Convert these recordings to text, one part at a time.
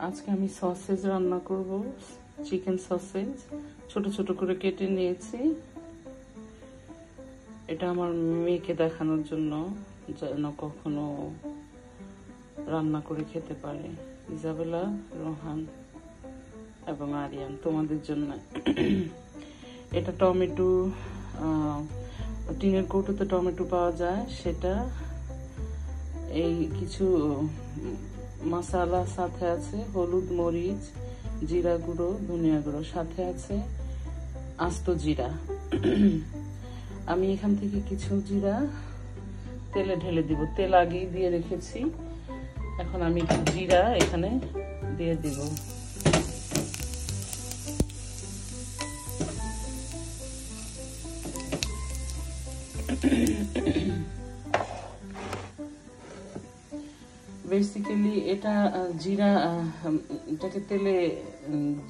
আজকে আমি সসেজ রান্না করব, চিকেন সসেজ ছোট ছোট করে কেটে নিয়েছি। এটা আমার মেয়েকে দেখানোর জন্য, যেন কখনো রান্না করে খেতে পারে। ইজাবেলা, রোহান এবং আরিয়ান, তোমাদের জন্য। এটা টমেটো, টিনের কৌটোতে টমেটো পাওয়া যায়, সেটা এই কিছু মশলা সাথে আছে, হলুদ, মরিচ, জিরা গুঁড়ো, ধনিয়া গুঁড়ো, সাথে আছে আস্ত জিরা। আমি এখান থেকে কিছু জিরা তেলে ঢেলে দিব, তেল আগেই দিয়ে রেখেছি। এখন আমি জিরা এখানে দিয়ে দিব। বেসিক্যালি এটা জিরা, এটাকে তেলে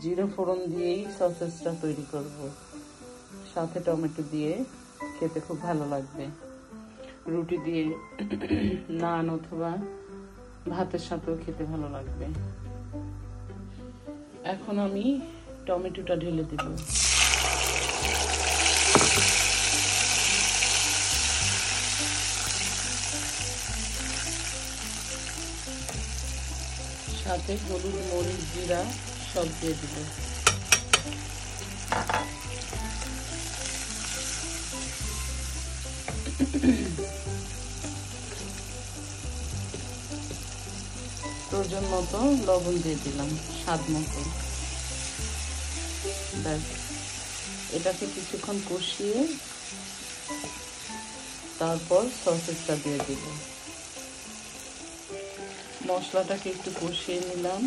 জিরা ফোড়ন দিয়েই সসেসটা তৈরি করব, সাথে টমেটো দিয়ে খেতে খুব ভালো লাগবে। রুটি দিয়ে, নান অথবা ভাতের সাথেও খেতে ভালো লাগবে। এখন আমি টমেটোটা ঢেলে দিব। সাথে হলুদ, মরিচ, জিরা সব দিয়ে দিব। প্রয়োজন মতো লবণ দিয়ে দিলাম, স্বাদ মতো। ব্যাস, এটাকে কিছুক্ষণ কষিয়ে তারপর সসেসটা দিয়ে দিব। মশলাটাকে একটু কষিয়ে নিলাম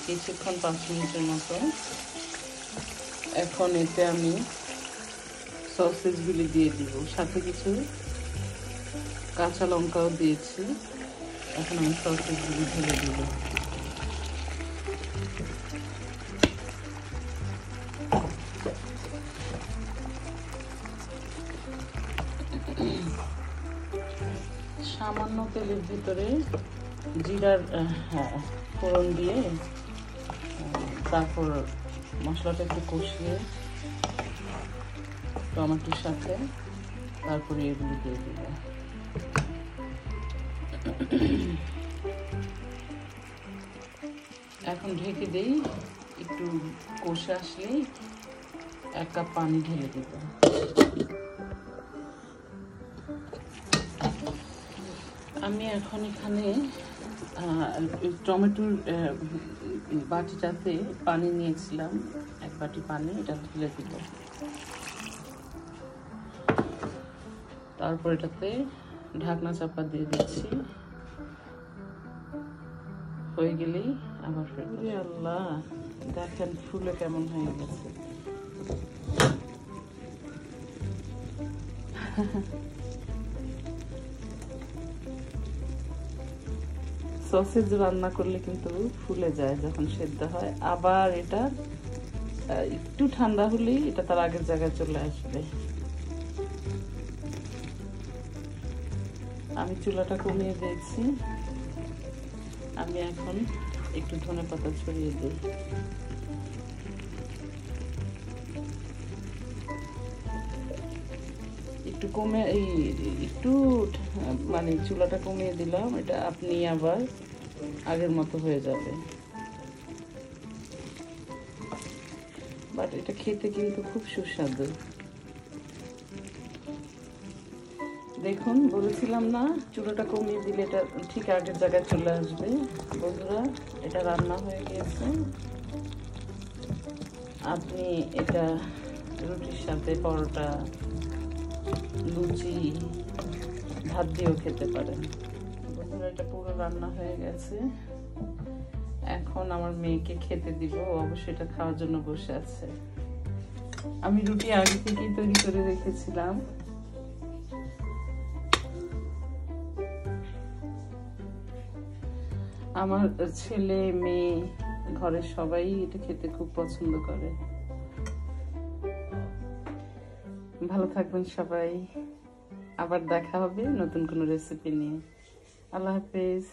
কিছুক্ষণ, 5 মিনিটের মতো। এখন এতে আমি সসেসগুলি দিয়ে দিব, সাথে কিছু কাঁচা লঙ্কাও দিয়েছি। এখন আমি সসেসগুলি ঢেলে দিব। সামান্য তেলের ভিতরে জিরার ফোড়ন দিয়ে তারপর মশলাটা একটু কষিয়ে টমেটোর সাথে তারপরে এগুলো দিয়ে দিব। এখন ঢেকে দেই, একটু কষে আসলেই 1 কাপ পানি ঢেলে দিব। আমি এখন এখানে টমেটোর বাটিটাতে পানি নিয়েছিলাম, 1 বাটি পানি, এটা ঢেলে দিব। তারপর এটাতে ঢাকনা চাপা দিয়ে দিচ্ছি। হয়ে গেলেই আবার ফেরত। আল্লাহ, দেখেন ফুলে কেমন হয়ে গেছে। সসেজ রান্না করলে কিন্তু ফুলে যায় যখন সেদ্ধ হয়। আবার এটা একটু ঠান্ডা হলেই এটা তার আগের জায়গায় চলে আসবে। আমি চুলাটা কমিয়ে দিয়েছি। আমি এখন একটু ধনেপাতা ছড়িয়ে দিই। একটু কমে একটু মানে চুলাটা কমিয়ে দিলাম, এটা আপনি আবার আগের মতো হয়ে যাবে। বাট এটা খেতে কিন্তু খুব সুস্বাদু। দেখুন, বলেছিলাম না চুলাটা কমিয়ে দিলে এটা ঠিক আগের জায়গায় চলে আসবে। বন্ধুরা, এটা রান্না হয়ে গিয়েছে। আপনি এটা রুটির সাথে, পরোটা, লুচি, ভাত দিয়েও খেতে পারেন। বন্ধুরা, এটা পুরো রান্না হয়ে গেছে। এখন আমার মেয়েকে খেতে দিব, অবশ্যই এটা খাওয়ার জন্য বসে আছে। আমি রুটি আগে থেকেই তৈরি করে রেখেছিলাম। আমার ছেলে, মেয়ে, ঘরের সবাই এটা খেতে খুব পছন্দ করে। ভালো থাকবেন সবাই। আবার দেখা হবে নতুন কোনো রেসিপি নিয়ে। আল্লাহ হাফেজ।